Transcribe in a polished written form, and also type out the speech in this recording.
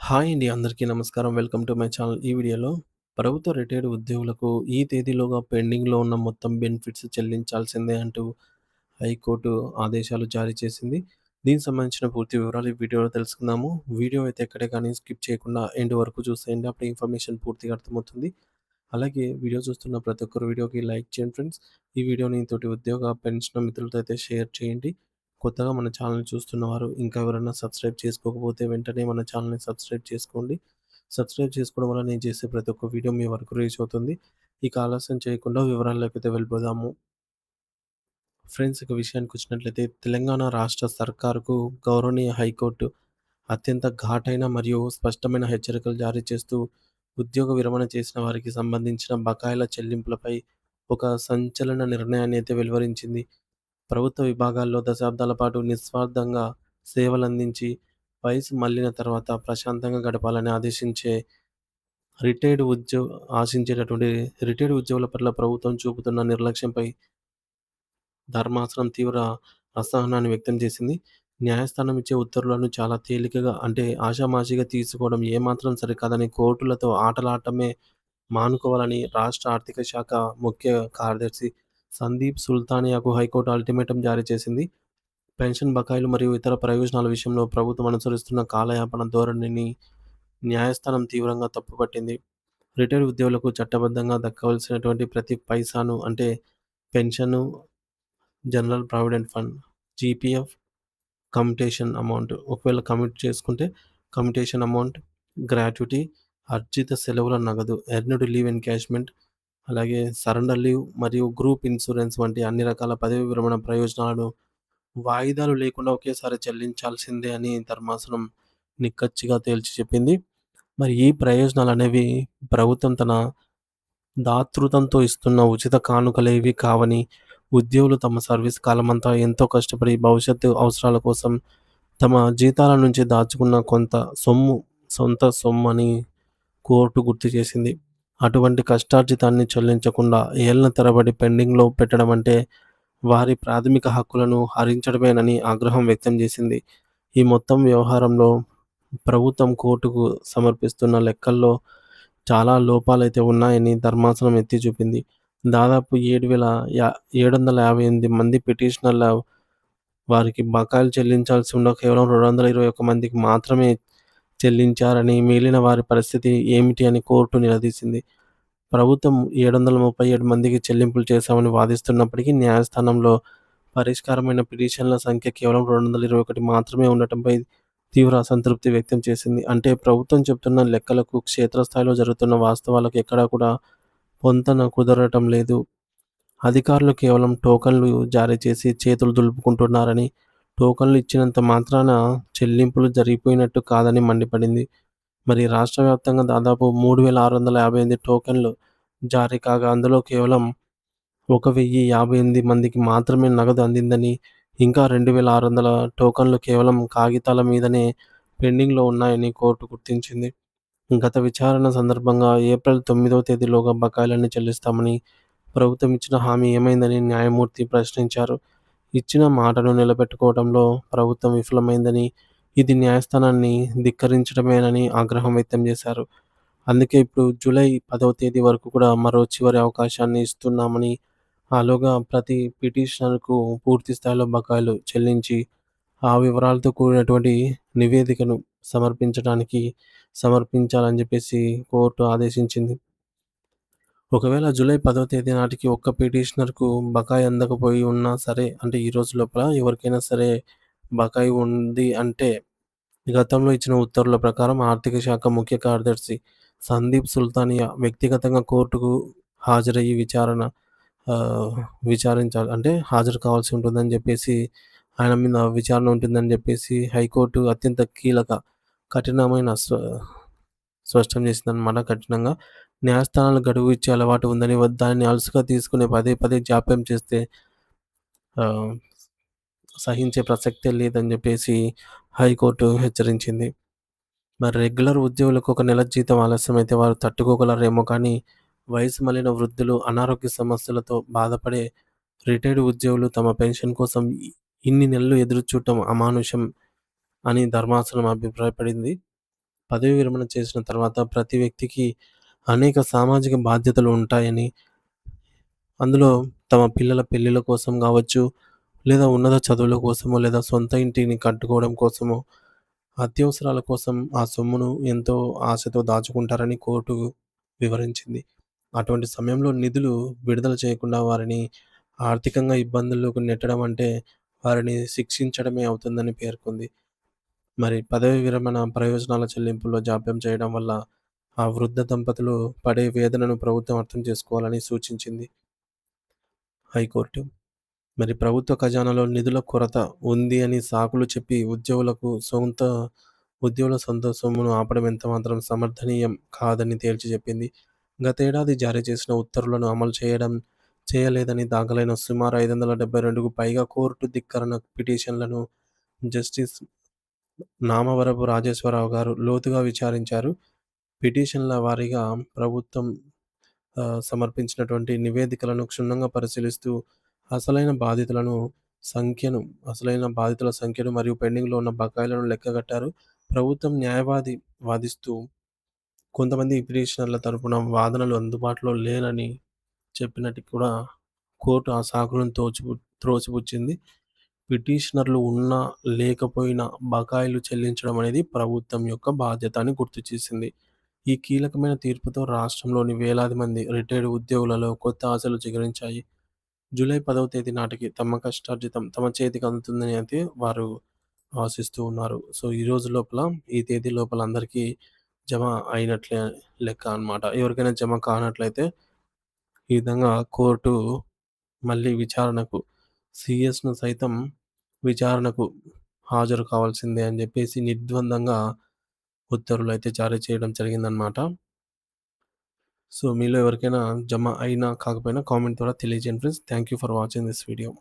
Hi అండి. అందరికీ నమస్కారం. Welcome to my channel. ఈ వీడియోలో ప్రభుత్వ రిటైర్డ్ ఉద్యోగులకు ఈ తేదీలోగా పెండింగ్‌లో ఉన్న మొత్తం బెనిఫిట్స్ చెల్లించాల్సిందే అంటూ హైకోర్టు ఆదేశాలు జారీ చేసింది. దీనికి సంబంధించిన పూర్తి వివరాలు ఈ వీడియోలో తెలుసుకుందాము. వీడియో అయితే ఎక్కడే కానీ స్కిప్ చేయకుండా ఎండ్ వరకు చూసేయండి. అప్పుడు ఇన్ఫర్మేషన్ పూర్తిగా అర్థమవుతుంది. అలాగే వీడియో చూస్తున్న ప్రతి ఒక్కరు వీడియోకి లైక్ చేయండి ఫ్రెండ్స్. ఈ వీడియోని తోటి ఉద్యోగ, పెన్షన్ మిత్రులతో అయితే షేర్ చేయండి. కొత్తగా మన ఛానల్‌ని చూస్తున్నవారు ఇంకా ఎవరైనా సబ్స్క్రైబ్ చేసుకోకపోతే వెంటనే మన ఛానల్‌ని సబ్స్క్రైబ్ చేసుకోండి. సబ్స్క్రైబ్ చేసుకోవడం వల్ల నేను చేసే ప్రతి ఒక్క వీడియో మీ వరకు రీచ్ అవుతుంది. ఇక ఆలస్యం చేయకుండా వివరాల్లోకైతే వెళ్ళిపోదాము. ఫ్రెండ్స్, ఇక విషయానికొచ్చినట్లయితే తెలంగాణ రాష్ట్ర సర్కారుకు గౌరవనీయ హైకోర్టు అత్యంత ఘాటైన మరియు స్పష్టమైన హెచ్చరికలు జారీ చేస్తూ ఉద్యోగ విరమణ చేసిన వారికి సంబంధించిన బకాయిల చెల్లింపులపై ఒక సంచలన నిర్ణయాన్ని అయితే వెలువరించింది. ప్రభుత్వ విభాగాల్లో దశాబ్దాల పాటు నిస్వార్థంగా సేవలందించి వయసు మళ్లిన తర్వాత ప్రశాంతంగా గడపాలని రిటైర్డ్ ఉద్యో ఆశించేటటువంటి రిటైర్డ్ ఉద్యోగుల పట్ల ప్రభుత్వం చూపుతున్న నిర్లక్ష్యంపై ధర్మాసనం తీవ్ర అసహనాన్ని వ్యక్తం చేసింది. న్యాయస్థానం ఇచ్చే ఉత్తర్వులను చాలా తేలికగా అంటే ఆషామాషీగా తీసుకోవడం ఏమాత్రం సరికాదని కోర్టులతో ఆటలాడటమే మానుకోవాలని రాష్ట్ర ఆర్థిక శాఖ ముఖ్య కార్యదర్శి సందీప్ సుల్తానియాకు హైకోర్టు అల్టిమేటం జారీ చేసింది. పెన్షన్ బకాయిలు మరియు ఇతర ప్రయోజనాల విషయంలో ప్రభుత్వం అనుసరిస్తున్న కాలయాపన ధోరణిని న్యాయస్థానం తీవ్రంగా తప్పుపట్టింది. రిటైర్డ్ ఉద్యోగులకు చట్టబద్ధంగా దక్కవలసినటువంటి ప్రతి పైసాను అంటే pension, general provident fund, GPF, commutation amount ఒకవేళ కమిట్ చేసుకుంటే కమ్యుటేషన్ అమౌంట్, గ్రాట్యుటీ, అర్జిత సెలవుల నగదు, ఎర్న్డ్ లీవ్ ఎన్‌క్యాష్‌మెంట్, అలాగే సరెండర్ లీవ్ మరియు గ్రూప్ ఇన్సూరెన్స్ వంటి అన్ని రకాల పదవీ విరమణ ప్రయోజనాలను వాయిదాలు లేకుండా ఒకేసారి చెల్లించాల్సిందే అని ధర్మాసనం నిక్కచ్చిగా తేల్చి చెప్పింది. మరి ఈ ప్రయోజనాలనేవి ప్రభుత్వం తన దాతృత్వంతో ఇస్తున్న ఉచిత కానుకలేవి కావని, ఉద్యోగులు తమ సర్వీస్ కాలమంతా ఎంతో కష్టపడి భవిష్యత్తు అవసరాల కోసం తమ జీతాల నుంచి దాచుకున్న కొంత సొమ్ము సొంత సొమ్మని కోర్టు గుర్తు చేసింది. అటువంటి కష్టార్జితాన్ని చెల్లించకుండా ఏళ్ల తరబడి పెండింగ్‌లో పెట్టడం అంటే వారి ప్రాథమిక హక్కులను హరించడమేనని ఆగ్రహం వ్యక్తం చేసింది. ఈ మొత్తం వ్యవహారంలో ప్రభుత్వం కోర్టుకు సమర్పిస్తున్న లెక్కల్లో చాలా లోపాలైతే ఉన్నాయని ధర్మాసనం ఎత్తి చూపింది. దాదాపు 7,758 మంది పిటిషనర్ల వారికి బకాయిలు చెల్లించాల్సి ఉండగా కేవలం 221 మందికి మాత్రమే చెల్లించారని, మిగిలిన వారి పరిస్థితి ఏమిటి అని కోర్టు నిలదీసింది. ప్రభుత్వం 737 మందికి చెల్లింపులు చేశామని వాదిస్తున్నప్పటికీ న్యాయస్థానంలో పరిష్కారమైన పిటిషన్ల సంఖ్య కేవలం 221 మాత్రమే ఉండటంపై తీవ్ర అసంతృప్తి వ్యక్తం చేసింది. అంటే ప్రభుత్వం చెబుతున్న లెక్కలకు క్షేత్రస్థాయిలో జరుగుతున్న వాస్తవాలకు ఎక్కడా కూడా పొంతన కుదరటం లేదు. అధికారులు కేవలం టోకన్‌లు జారీ చేసి చేతులు దులుపుకుంటున్నారని, టోకన్‌లు ఇచ్చినంత మాత్రాన చెల్లింపులు జరిగిపోయినట్టు కాదని మండిపడింది. మరి రాష్ట్ర వ్యాప్తంగా దాదాపు 3,658 టోకెన్‌లు జారీ కాగా అందులో కేవలం 1,058 మందికి మాత్రమే నగదు అందిందని, ఇంకా 2,600 టోకన్‌లు కేవలం కాగితాల మీదనే పెండింగ్‌లో ఉన్నాయని కోర్టు గుర్తించింది. గత విచారణ సందర్భంగా ఏప్రిల్ 9వ తేదీలోగా బకాయిలన్నీ చెల్లిస్తామని ప్రభుత్వం ఇచ్చిన హామీ ఏమైందని న్యాయమూర్తి ప్రశ్నించారు. ఇచ్చిన మాటను నిలబెట్టుకోవడంలో ప్రభుత్వం విఫలమైందని, ఇది న్యాయస్థానాన్ని ధిక్కరించడమేనని ఆగ్రహం వ్యక్తం చేశారు. అందుకే ఇప్పుడు జూలై 10వ తేదీ వరకు కూడా మరో చివరి అవకాశాన్ని ఇస్తున్నామని, ఆలోగా ప్రతి పిటిషనర్‌కు పూర్తి స్థాయిలో బకాయిలు చెల్లించి, ఆ వివరాలతో కూడినటువంటి నివేదికను సమర్పించాలని చెప్పేసి కోర్టు ఆదేశించింది. ఒకవేళ జూలై 10వ తేదీ నాటికి ఒక్క పిటిషనర్‌కు బకాయి అందకపోయి ఉన్నా సరే, అంటే ఈ రోజు లోపల ఎవరికైనా సరే బకాయి ఉంది అంటే, గతంలో ఇచ్చిన ఉత్తర్వుల ప్రకారం ఆర్థిక శాఖ ముఖ్య కార్యదర్శి సందీప్ సుల్తానియా వ్యక్తిగతంగా కోర్టుకు హాజరయ్యి ఆహ్, విచారించాలి. అంటే హాజరు కావాల్సి ఉంటుందని జెప్పేసి, ఆయన మీద విచారణ ఉంటుందని జెప్పేసి హైకోర్టు అత్యంత కఠినమైన స్పష్టం చేసిందనమాట కఠినంగా. న్యాయస్థానాలు గడువు ఇచ్చే అలవాటు ఉందని, దానిని అలుసుగా తీసుకొని పదే పదే జాప్యం చేస్తే ఆహ్, సహించే ప్రసక్తే లేదని జెప్పేసి హైకోర్టు హెచ్చరించింది. మరి రెగ్యులర్ ఉద్యోగులకు ఒక నెల జీతం ఆలస్యమైతే వారు తట్టుకోగలరేమో కానీ, వయసు మళ్ళిన వృద్ధులు, అనారోగ్య సమస్యలతో బాధపడే రిటైర్డ్ ఉద్యోగులు తమ పెన్షన్ కోసం ఇన్ని నెలలు ఎదురు చూడటం అమానుషం అని ధర్మాసనం అభిప్రాయపడింది. పదవీ విరమణ చేసిన తర్వాత ప్రతి వ్యక్తికి అనేక సామాజిక బాధ్యతలు ఉంటాయని, అందులో తమ పిల్లల పెళ్ళిళ్ళ కోసం గావచ్చు, లేదా ఉన్నత చదువుల కోసమో, లేదా సొంత ఇంటిని కట్టుకోవడం కోసమో, అత్యవసరాల కోసం ఆ సొమ్మును ఎంతో ఆశతో దాచుకుంటారని కోర్టు వివరించింది. అటువంటి సమయంలో నిధులు విడుదల చేయకుండా వారిని ఆర్థికంగా ఇబ్బందుల్లోకి నెట్టడం అంటే వారిని శిక్షించడమే అవుతుందని పేర్కొంది. మరి పదవీ విరమణ ప్రయోజనాల చెల్లింపుల్లో జాప్యం చేయడం వల్ల ఆ వృద్ధ దంపతులు పడే వేదనను ప్రభుత్వం అర్థం చేసుకోవాలని సూచించింది హైకోర్టు. మరి ప్రభుత్వ ఖజానాలో నిధుల కొరత ఉంది అని సాకులు చెప్పి ఉద్యోగుల సొంత సొమ్మును ఆపడం ఎంతమాత్రం సమర్థనీయం కాదని తేల్చి చెప్పింది. గతేడాది జారీ చేసిన ఉత్తర్వులను అమలు చేయలేదని దాఖలైన సుమారు 572కు పైగా కోర్టు ధిక్కరణ పిటిషన్లను జస్టిస్ నామవరపు రాజేశ్వరరావు గారు లోతుగా విచారించారు. పిటిషన్ల వారీగా ప్రభుత్వం సమర్పించినటువంటి నివేదికలను క్షుణ్ణంగా పరిశీలిస్తూ అసలైన బాధితులను సంఖ్యను అసలైన బాధితుల సంఖ్యను మరియు పెండింగ్‌లో ఉన్న బకాయిలను లెక్కగట్టారు. ప్రభుత్వం వాదిస్తూ కొంతమంది పిటిషనర్ల తరపున వాదనలు అందుబాటులో లేనని చెప్పినట్టు కూడా కోర్టు ఆ సాకులను త్రోసిపుచ్చింది. పిటిషనర్లు ఉన్నా, లేకపోయినా బకాయిలు చెల్లించడం అనేది ప్రభుత్వం యొక్క బాధ్యత అని గుర్తు చేసింది. ఈ కీలకమైన తీర్పుతో రాష్ట్రంలోని వేలాది మంది రిటైర్డ్ ఉద్యోగులలో కొత్త ఆశలు చిగురించాయి. జూలై 10వ తేదీ నాటికి తమ కష్టార్జితం తమ చేతికి అందుతుందని అయితే వారు ఆశిస్తూ ఉన్నారు. సో, ఈ తేదీ లోపల అందరికీ జమ అయినట్లే లెక్క అన్నమాట. ఎవరికైనా జమ కానట్లయితే ఈ విధంగా కోర్టు మళ్ళీ సీఎస్‌ను సైతం విచారణకు హాజరు కావాల్సిందే అని జెప్పేసి నిర్ద్వందంగా ఉత్తర్వులైతే జారీ చేయడం జరిగిందనమాట. సో, మీలో ఎవరికైనా జమ అయినా, కాకపోయినా కామెంట్ ద్వారా తెలియజేయండి friends. Thank you for watching this video.